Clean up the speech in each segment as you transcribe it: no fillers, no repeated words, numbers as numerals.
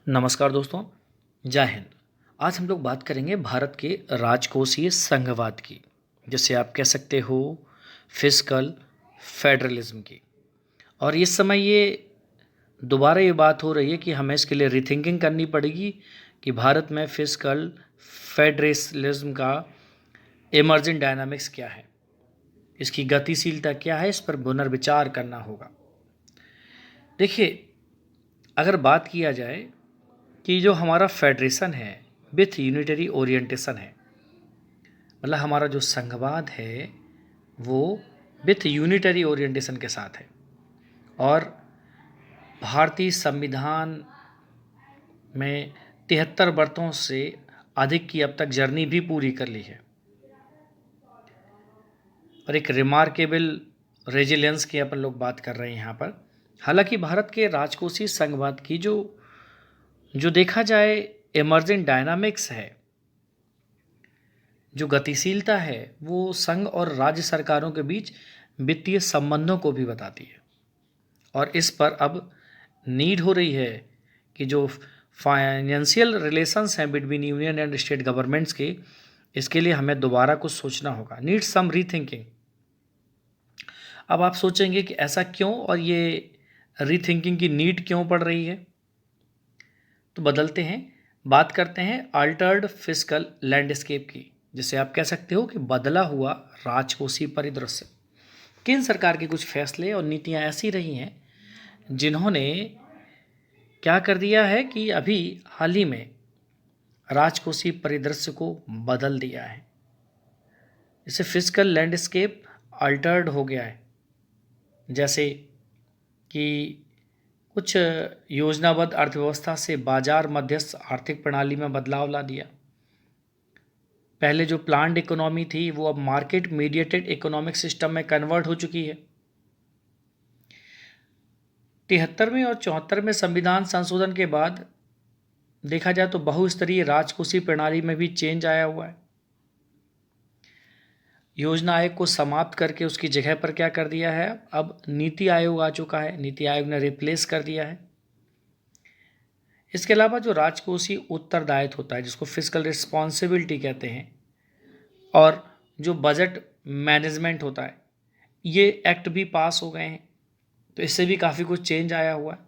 नमस्कार दोस्तों, जय हिंद। आज हम लोग बात करेंगे भारत के राजकोषीय संघवाद की, जिसे आप कह सकते हो फिस्कल फेडरलिज्म की। और इस समय ये दोबारा ये बात हो रही है कि हमें इसके लिए रिथिंकिंग करनी पड़ेगी कि भारत में फिस्कल फेडरलिज्म का इमर्जिंग डायनामिक्स क्या है, इसकी गतिशीलता क्या है, इस पर पुनर्विचार करना होगा। देखिए, अगर बात किया जाए कि जो हमारा फेडरेशन है विथ यूनिटरी ओरिएंटेशन है, मतलब हमारा जो संघवाद है वो विथ यूनिटरी ओरिएंटेशन के साथ है और भारतीय संविधान में 73 वर्षों से अधिक की अब तक जर्नी भी पूरी कर ली है और एक रिमार्केबल रेजिलियंस की अपन लोग बात कर रहे हैं यहाँ पर। हालांकि भारत के राजकोषीय संघवाद की जो जो देखा जाए इमर्जिंग डायनामिक्स है, जो गतिशीलता है, वो संघ और राज्य सरकारों के बीच वित्तीय संबंधों को भी बताती है। और इस पर अब नीड हो रही है कि जो फाइनेंशियल रिलेशंस हैं between union and state governments के, इसके लिए हमें दोबारा कुछ सोचना होगा। Need some rethinking. अब आप सोचेंगे कि ऐसा क्यों और ये रीथिंकिंग की नीड क्यों पड़ रही है, तो बदलते हैं, बात करते हैं अल्टर्ड फिस्कल लैंडस्केप की, जिसे आप कह सकते हो कि बदला हुआ राजकोषीय परिदृश्य। केंद्र सरकार के कुछ फैसले और नीतियां ऐसी रही हैं जिन्होंने क्या कर दिया है कि अभी हाल ही में राजकोषीय परिदृश्य को बदल दिया है। इससे फिस्कल लैंडस्केप अल्टर्ड हो गया है, जैसे कि कुछ योजनाबद्ध अर्थव्यवस्था से बाजार मध्यस्थ आर्थिक प्रणाली में बदलाव ला दिया। पहले जो प्लान्ड इकोनॉमी थी वो अब मार्केट मीडिएटेड इकोनॉमिक सिस्टम में कन्वर्ट हो चुकी है। 73वें और 74वें संविधान संशोधन के बाद देखा जाए तो बहुस्तरीय राजकोषीय प्रणाली में भी चेंज आया हुआ है। योजना आयोग को समाप्त करके उसकी जगह पर क्या कर दिया है, अब नीति आयोग आ चुका है। नीति आयोग ने रिप्लेस कर दिया है। इसके अलावा जो राजकोषीय उत्तरदायित्व होता है, जिसको फिस्कल रिस्पॉन्सिबिलिटी कहते हैं, और जो बजट मैनेजमेंट होता है, ये एक्ट भी पास हो गए हैं। तो इससे भी काफ़ी कुछ चेंज आया हुआ है।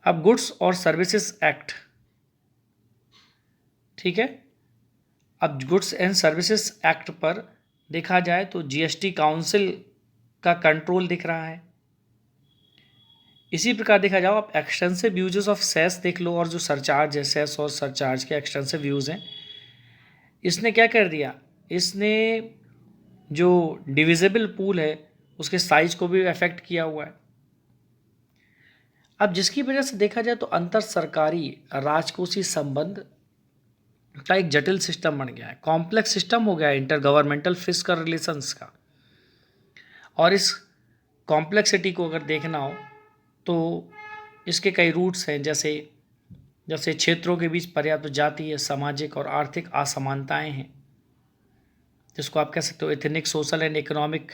अब गुड्स और सर्विसेज एक्ट, ठीक है, अब गुड्स एंड सर्विसेज एक्ट पर देखा जाए तो जीएसटी काउंसिल का कंट्रोल दिख रहा है। इसी प्रकार देखा जाओ, आप एक्सटेंसिव यूजेस ऑफ सेस देख लो, और जो सरचार्ज है, सेस और सरचार्ज के एक्सटेंसिव यूज हैं। इसने क्या कर दिया, इसने जो डिविजिबल पूल है उसके साइज को भी अफेक्ट किया हुआ है। अब जिसकी वजह से देखा जाए तो अंतर सरकारी राजकोषीय संबंध का एक जटिल सिस्टम बन गया है, कॉम्प्लेक्स सिस्टम हो गया है इंटर गवर्नमेंटल फिस्कल रिलेशंस का। और इस कॉम्प्लेक्सिटी को अगर देखना हो तो इसके कई रूट्स हैं, जैसे जैसे क्षेत्रों के बीच पर्याप्त जातीय, सामाजिक और आर्थिक असमानताएं हैं, जिसको आप कह सकते हो ethnic, social and economic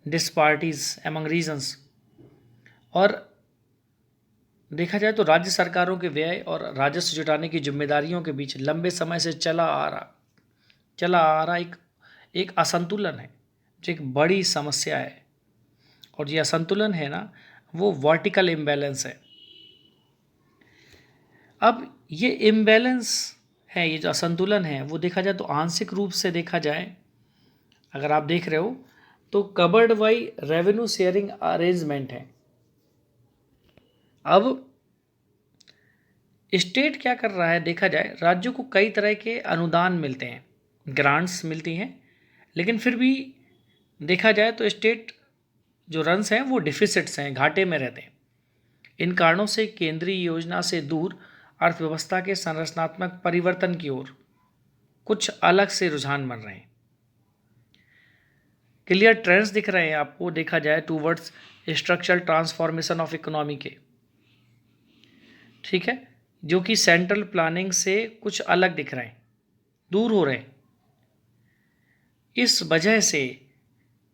disparities among regions. और देखा जाए तो राज्य सरकारों के व्यय और राजस्व जुटाने की जिम्मेदारियों के बीच लंबे समय से चला आ रहा एक असंतुलन है, जो एक बड़ी समस्या है। और ये असंतुलन है ना, वो वर्टिकल इम्बैलेंस है। अब ये इम्बैलेंस है, ये जो असंतुलन है, वो देखा जाए तो आंशिक रूप से देखा जाए, अगर आप देख रहे हो तो covered by revenue sharing arrangement है। अब स्टेट क्या कर रहा है, देखा जाए राज्यों को कई तरह के अनुदान मिलते हैं, ग्रांट्स मिलती हैं, लेकिन फिर भी देखा जाए तो स्टेट जो रन्स हैं वो डिफिसिट्स हैं, घाटे में रहते हैं। इन कारणों से केंद्रीय योजना से दूर अर्थव्यवस्था के संरचनात्मक परिवर्तन की ओर कुछ अलग से रुझान बन रहे हैं। क्लियर ट्रेंड्स दिख रहे हैं आपको, देखा जाए towards structural transformation of economy के, ठीक है, जो कि सेंट्रल प्लानिंग से कुछ अलग दिख रहे हैं, दूर हो रहे हैं। इस वजह से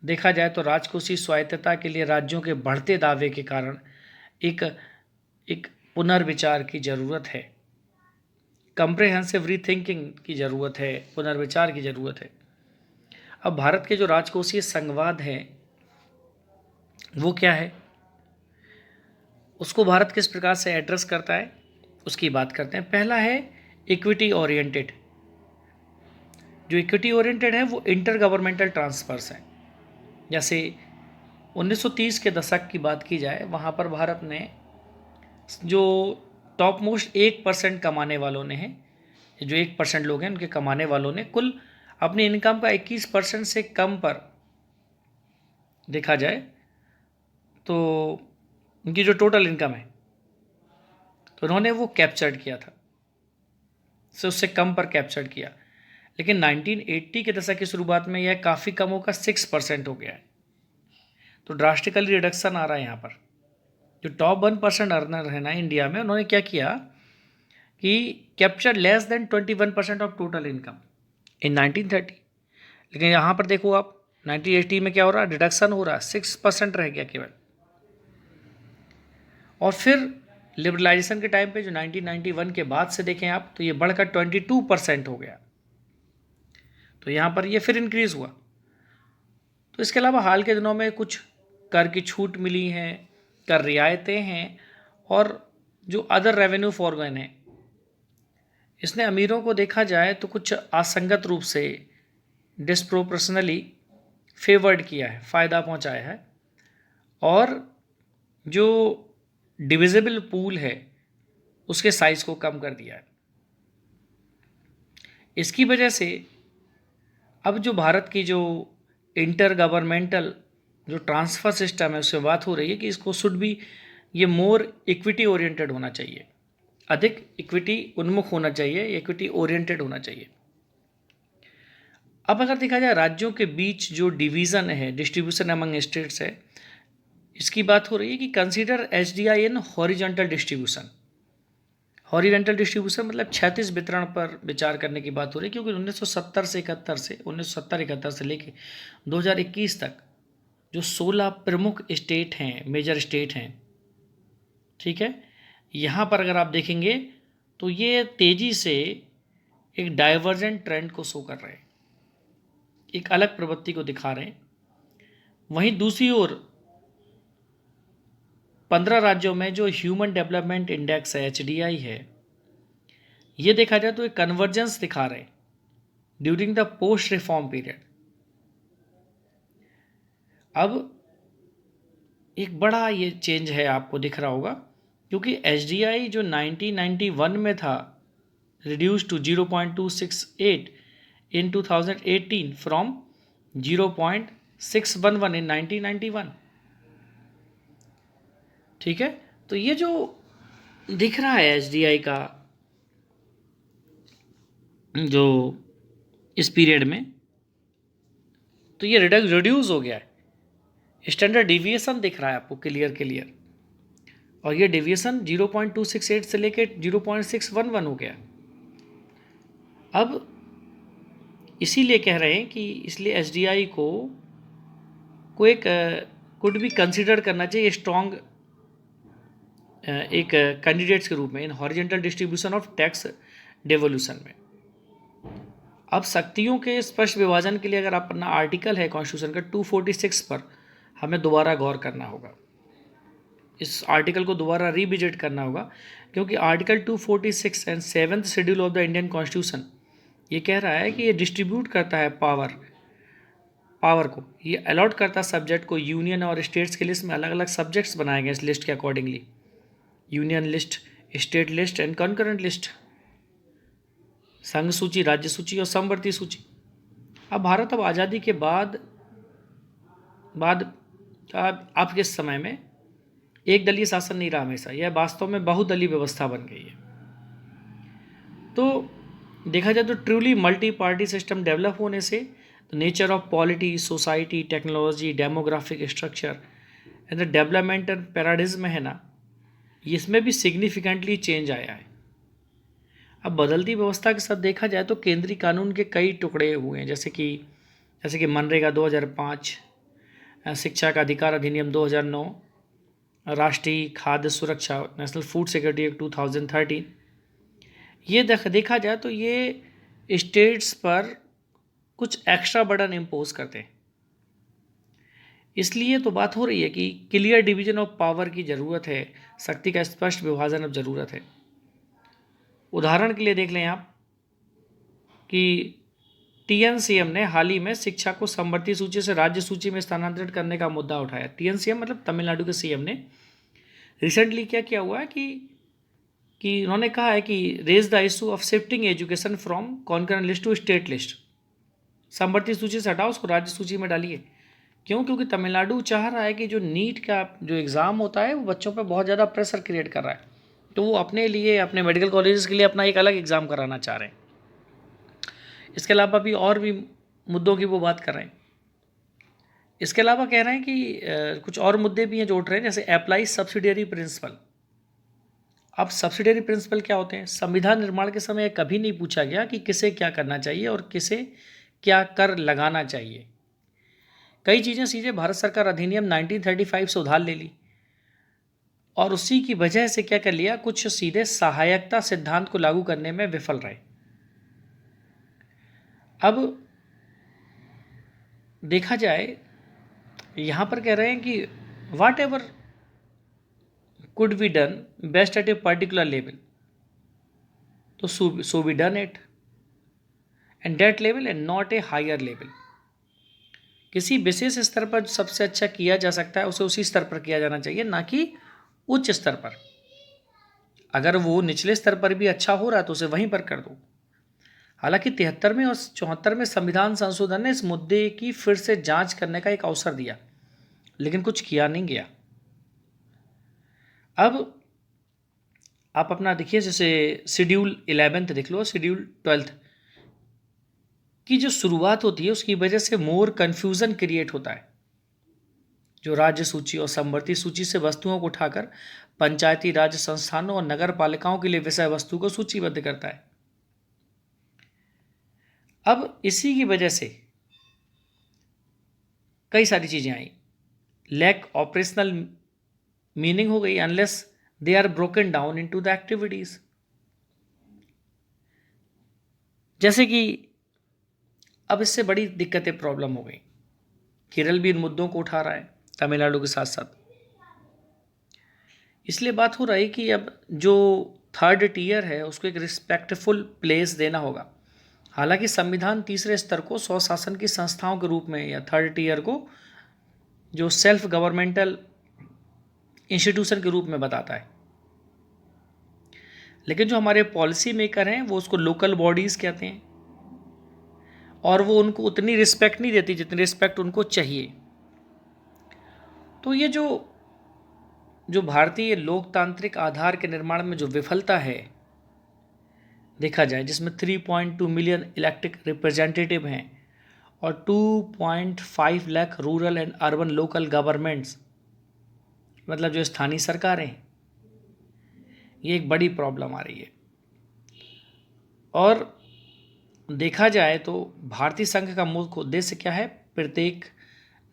देखा जाए तो राजकोषीय स्वायत्तता के लिए राज्यों के बढ़ते दावे के कारण एक एक पुनर्विचार की ज़रूरत है, कंप्रेहेंसिव रीथिंकिंग की ज़रूरत है, पुनर्विचार की ज़रूरत है। अब भारत के जो राजकोषीय संघवाद है वो क्या है, उसको भारत किस प्रकार से एड्रेस करता है, उसकी बात करते हैं। पहला है इक्विटी ओरिएंटेड। जो इक्विटी ओरिएंटेड है वो इंटर गवर्नमेंटल ट्रांसफर्स हैं। जैसे 1930 के दशक की बात की जाए, वहाँ पर भारत ने जो टॉप मोस्ट 1% कमाने वालों ने हैं, जो 1% लोग हैं उनके कमाने वालों ने कुल अपनी इनकम का 21% से कम पर देखा जाए तो उनकी जो टोटल इनकम है तो उन्होंने वो कैप्चर्ड किया था, से उससे कम पर कैप्चर्ड किया। लेकिन 1980 के दशक की शुरुआत में यह काफ़ी कम होकर 6% हो गया है। तो ड्रास्टिकली रिडक्शन आ रहा है यहाँ पर। जो टॉप 1% अर्नर है ना इंडिया में, उन्होंने क्या किया कि capture less than 21% of total income in 1930। लेकिन यहाँ पर देखो आप 1980 में क्या हो रहा है, रिडक्शन हो रहा है, 6% रह गया केवल। और फिर लिबरलाइजेशन के टाइम पे जो 1991 के बाद से देखें आप तो ये बढ़कर 22% हो गया। तो यहाँ पर ये फिर इंक्रीज़ हुआ। तो इसके अलावा हाल के दिनों में कुछ कर की छूट मिली हैं, कर रियायतें हैं, और जो अदर रेवेन्यू फॉरगन है, इसने अमीरों को देखा जाए तो कुछ असंगत रूप से डिस्प्रोपोर्शनली फेवर्ड किया है, फ़ायदा पहुंचाया है, और जो डिविजिबल पूल है उसके साइज को कम कर दिया है। इसकी वजह से अब जो भारत की जो इंटर गवर्नमेंटल जो ट्रांसफ़र सिस्टम है उससे बात हो रही है कि इसको शुड भी ये मोर इक्विटी ओरिएंटेड होना चाहिए, अधिक इक्विटी उन्मुख होना चाहिए, इक्विटी ओरिएंटेड होना चाहिए। अब अगर देखा जाए राज्यों के बीच जो डिवीज़न है, डिस्ट्रीब्यूशन अमंग स्टेट्स है, इसकी बात हो रही है कि consider HDI in horizontal distribution. Horizontal distribution मतलब क्षैतिज वितरण पर विचार करने की बात हो रही है, क्योंकि 1970-71 से लेके 2021 तक जो 16 प्रमुख स्टेट हैं, मेजर स्टेट हैं, ठीक है, यहाँ पर अगर आप देखेंगे तो ये तेज़ी से एक डाइवर्जेंट ट्रेंड को शो कर रहे हैं, एक अलग प्रवृत्ति को दिखा रहे हैं। वहीं दूसरी ओर 15 राज्यों में जो ह्यूमन डेवलपमेंट इंडेक्स है, एचडीआई है, ये देखा जाए तो एक कन्वर्जेंस दिखा रहे हैं during the post reform period. अब एक बड़ा ये चेंज है, आपको दिख रहा होगा, क्योंकि एचडीआई जो 1991 में था रिड्यूस टू 0.268 इन 2018 फ्रॉम 0.611 इन 1991, ठीक है। तो ये जो दिख रहा है एचडीआई का जो इस पीरियड में, तो ये रिड्यूस हो गया है, स्टैंडर्ड डिविएशन दिख रहा है आपको क्लियर, और ये डिविएशन 0.268 से लेके 0.611 हो गया। अब इसीलिए कह रहे हैं कि इसलिए एचडीआई को एक कुड भी कंसिडर करना चाहिए स्ट्रॉन्ग एक कैंडिडेट्स के रूप में in horizontal distribution of tax devolution में। अब शक्तियों के स्पष्ट विभाजन के लिए अगर आप अपना आर्टिकल है कॉन्स्टिट्यूशन का 246 पर हमें दोबारा गौर करना होगा, इस आर्टिकल को दोबारा रिविजिट करना होगा, क्योंकि article 246 and 7th schedule of the Indian constitution ये कह रहा है कि ये डिस्ट्रीब्यूट करता है पावर को, ये अलॉट करता है सब्जेक्ट को। यूनियन और स्टेट्स के लिस्ट में अलग अलग सब्जेक्ट्स बनाए गए इस लिस्ट के accordingly, union list, state list and concurrent list, संघ सूची, राज्य सूची और समवर्ती सूची। अब भारत अब आज़ादी के बाद अब के समय में एक दलीय शासन नहीं रहा हमेशा, यह वास्तव में बहुदलीय व्यवस्था बन गई है। तो देखा जाए तो truly multi party system develop होने से nature of polity, society, technology, demographic structure and the developmental paradigm है ना, इसमें भी सिग्निफिकेंटली चेंज आया है। अब बदलती व्यवस्था के साथ देखा जाए तो केंद्रीय कानून के कई टुकड़े हुए हैं, जैसे कि मनरेगा 2005, शिक्षा का अधिकार अधिनियम 2009, राष्ट्रीय खाद्य सुरक्षा नेशनल फूड सिक्योरिटी एक्ट 2013, ये देखा जाए तो ये स्टेट्स पर कुछ एक्स्ट्रा बर्डन इम्पोज करते हैं। इसलिए तो बात हो रही है कि क्लियर डिवीजन ऑफ पावर की ज़रूरत है, शक्ति का स्पष्ट विभाजन अब ज़रूरत है। उदाहरण के लिए देख लें आप कि TNCM ने हाल ही में शिक्षा को समवर्ती सूची से राज्य सूची में स्थानांतरित करने का मुद्दा उठाया। TNCM मतलब तमिलनाडु के CM ने रिसेंटली क्या किया हुआ है कि उन्होंने कहा है कि raise the issue of shifting education from concurrent list to state list. समवर्ती सूची से हटाओ, उसको राज्य सूची में डालिए। क्यों? क्योंकि तमिलनाडु चाह रहा है कि जो नीट का जो एग्ज़ाम होता है वो बच्चों पर बहुत ज़्यादा प्रेशर क्रिएट कर रहा है, तो वो अपने लिए, अपने मेडिकल कॉलेजेस के लिए अपना एक अलग एग्ज़ाम कराना चाह रहे हैं। इसके अलावा भी और भी मुद्दों की वो बात कर रहे हैं। इसके अलावा कह रहे हैं कि कुछ और मुद्दे भी हैं जो उठ रहे हैं, जैसे अप्लाई सब्सिडियरी प्रिंसिपल। अब सब्सिडियरी प्रिंसिपल क्या होते हैं? संविधान निर्माण के समय कभी नहीं पूछा गया कि किसे क्या करना चाहिए और किसे क्या कर लगाना चाहिए। कई चीज़ें सीधे भारत सरकार अधिनियम 1935 से उधार ले ली और उसी की वजह से क्या कर लिया, कुछ सीधे सहायकता सिद्धांत को लागू करने में विफल रहे। अब देखा जाए, यहाँ पर कह रहे हैं कि whatever could be done best at a particular level, तो so be done it and that level and not a higher level. किसी विशेष स्तर पर सबसे अच्छा किया जा सकता है उसे उसी स्तर पर किया जाना चाहिए, ना कि उच्च स्तर पर। अगर वो निचले स्तर पर भी अच्छा हो रहा है तो उसे वहीं पर कर दो। हालांकि 73वें और 74वें संविधान संशोधन ने इस मुद्दे की फिर से जांच करने का एक अवसर दिया, लेकिन कुछ किया नहीं गया। अब आप अपना देखिए, जैसे शेड्यूल 11 देख लो, शेड्यूल 12 की जो शुरुआत होती है उसकी वजह से मोर कन्फ्यूज़न क्रिएट होता है। जो राज्य सूची और समवर्ती सूची से वस्तुओं को उठाकर पंचायती राज संस्थानों और नगर पालिकाओं के लिए विषय वस्तु को सूचीबद्ध करता है। अब इसी की वजह से कई सारी चीज़ें आई। लैक ऑपरेशनल मीनिंग हो गई unless they are broken down into the activities. जैसे कि अब इससे बड़ी दिक्कतें, प्रॉब्लम हो गई। केरल भी इन मुद्दों को उठा रहा है तमिलनाडु के साथ साथ। इसलिए बात हो रही है कि अब जो थर्ड टियर है उसको एक रिस्पेक्टफुल प्लेस देना होगा। हालांकि संविधान तीसरे स्तर को स्वशासन की संस्थाओं के रूप में, या थर्ड टियर को जो सेल्फ गवर्नमेंटल इंस्टीट्यूशन के रूप में बताता है, लेकिन जो हमारे पॉलिसी मेकर हैं वो उसको लोकल बॉडीज़ कहते हैं और वो उनको उतनी रिस्पेक्ट नहीं देती जितनी रिस्पेक्ट उनको चाहिए। तो ये जो भारतीय लोकतांत्रिक आधार के निर्माण में जो विफलता है देखा जाए, जिसमें 3.2 मिलियन इलेक्टेड रिप्रेजेंटेटिव हैं और 2.5 lakh rural and urban local governments, मतलब जो स्थानीय सरकारें हैं, ये एक बड़ी प्रॉब्लम आ रही है। और देखा जाए तो भारतीय संघ का मुख्य उद्देश्य क्या है? प्रत्येक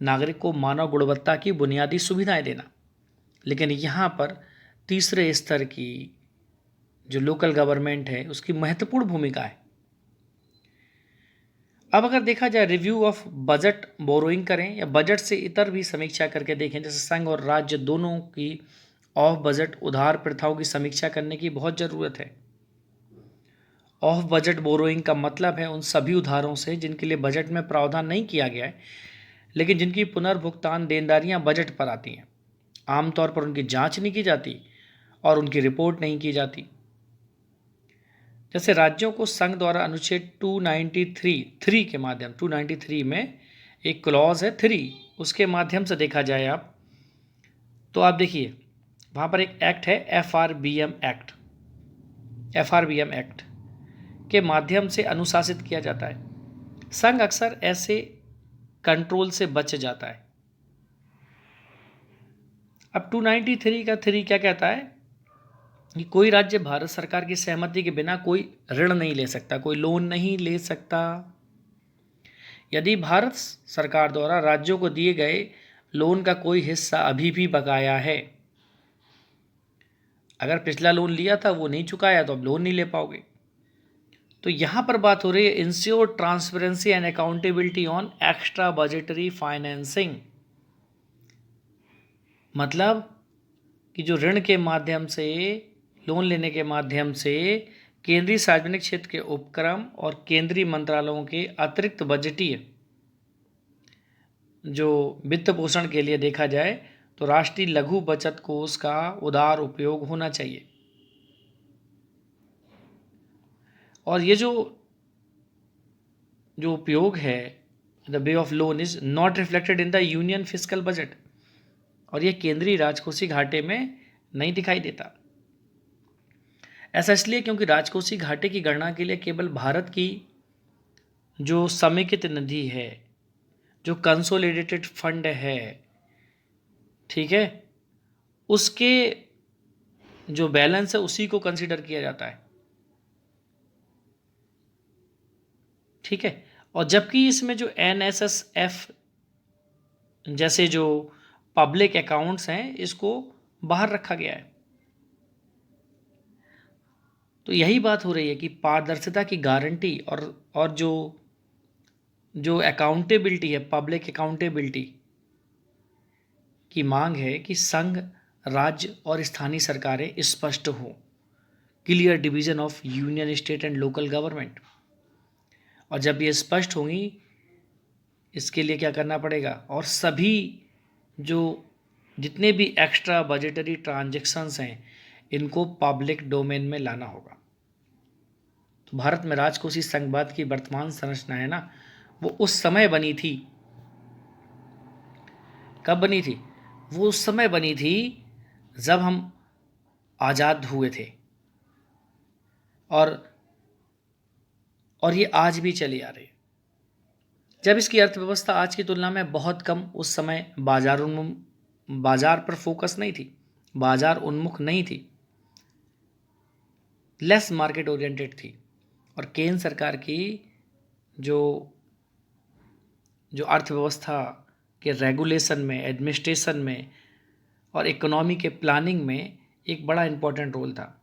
नागरिक को मानव गुणवत्ता की बुनियादी सुविधाएं देना। लेकिन यहाँ पर तीसरे स्तर की जो लोकल गवर्नमेंट है उसकी महत्वपूर्ण भूमिका है। अब अगर देखा जाए, रिव्यू ऑफ बजट बोरोइंग करें या बजट से इतर भी समीक्षा करके देखें, जैसे संघ और राज्य दोनों की ऑफ बजट उधार प्रथाओं की समीक्षा करने की बहुत ज़रूरत है। ऑफ बजट बोरोइंग का मतलब है उन सभी उधारों से जिनके लिए बजट में प्रावधान नहीं किया गया है, लेकिन जिनकी पुनर्भुगतान देनदारियां बजट पर आती हैं। आमतौर पर उनकी जांच नहीं की जाती और उनकी रिपोर्ट नहीं की जाती। जैसे राज्यों को संघ द्वारा अनुच्छेद 293 के माध्यम 293 में एक क्लॉज है 3, उसके माध्यम से देखा जाए आप तो आप देखिए वहाँ पर एक एक्ट है FRBM एक्ट के माध्यम से अनुशासित किया जाता है। संघ अक्सर ऐसे कंट्रोल से बच जाता है। अब 293 का 3 क्या कहता है कि कोई राज्य भारत सरकार की सहमति के बिना कोई ऋण नहीं ले सकता, कोई लोन नहीं ले सकता। यदि भारत सरकार द्वारा राज्यों को दिए गए लोन का कोई हिस्सा अभी भी बकाया है अगर पिछला लोन लिया था वो नहीं चुकाया तो अब लोन नहीं ले पाओगे। तो यहाँ पर बात हो रही है ensure transparency and accountability on extra budgetary financing, मतलब कि जो ऋण के माध्यम से, लोन लेने के माध्यम से केंद्रीय सार्वजनिक क्षेत्र के उपक्रम और केंद्रीय मंत्रालयों के अतिरिक्त बजटीय जो वित्त पोषण के लिए देखा जाए तो राष्ट्रीय लघु बचत कोष का उदार उपयोग होना चाहिए। और ये जो उपयोग है, the way of loan is not reflected in the union fiscal budget, और ये केंद्रीय राजकोषीय घाटे में नहीं दिखाई देता। ऐसा इसलिए क्योंकि राजकोषीय घाटे की गणना के लिए केवल भारत की जो समेकित निधि है, जो कंसोलिडेटेड फंड है, ठीक है, उसके जो बैलेंस है उसी को कंसीडर किया जाता है, ठीक है। और जबकि इसमें जो NSSF जैसे जो पब्लिक अकाउंट्स हैं इसको बाहर रखा गया है। तो यही बात हो रही है कि पारदर्शिता की गारंटी और जो अकाउंटेबिलिटी है, पब्लिक अकाउंटेबिलिटी की मांग है कि संघ, राज्य और स्थानीय सरकारें स्पष्ट हो, clear division of union, state and local government. और जब ये स्पष्ट होंगी, इसके लिए क्या करना पड़ेगा, और सभी जो जितने भी एक्स्ट्रा बजटरी ट्रांजैक्शंस हैं इनको पब्लिक डोमेन में लाना होगा। तो भारत में राजकोषीय संघवाद की वर्तमान संरचना है ना, वो उस समय बनी थी। कब बनी थी? वो उस समय बनी थी जब हम आज़ाद हुए थे, और ये आज भी चली आ रही है। जब इसकी अर्थव्यवस्था आज की तुलना में बहुत कम, उस समय बाजार पर फोकस नहीं थी, बाजार उन्मुख नहीं थी, लेस मार्केट ओरिएंटेड थी। और केंद्र सरकार की जो अर्थव्यवस्था के रेगुलेशन में, एडमिनिस्ट्रेशन में और इकोनॉमी के प्लानिंग में एक बड़ा इम्पोर्टेंट रोल था।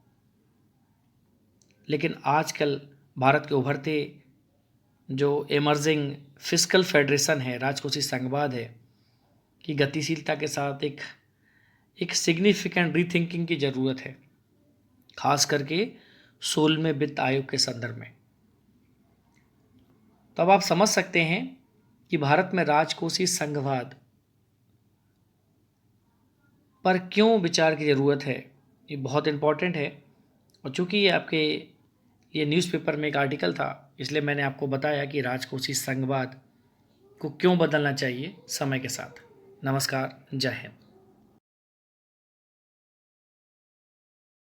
लेकिन आजकल भारत के उभरते जो इमर्जिंग फिस्कल फेडरेशन है, राजकोषीय संघवाद है, की गतिशीलता के साथ एक सिग्निफिकेंट रीथिंकिंग की ज़रूरत है, खास करके 16वें वित्त आयोग के संदर्भ में। तो अब आप समझ सकते हैं कि भारत में राजकोषीय संघवाद पर क्यों विचार की ज़रूरत है। ये बहुत इम्पॉर्टेंट है, और चूँकि ये आपके ये न्यूज़पेपर में एक आर्टिकल था, इसलिए मैंने आपको बताया कि राजकोषीय संघवाद को क्यों बदलना चाहिए समय के साथ। नमस्कार, जय हिंद।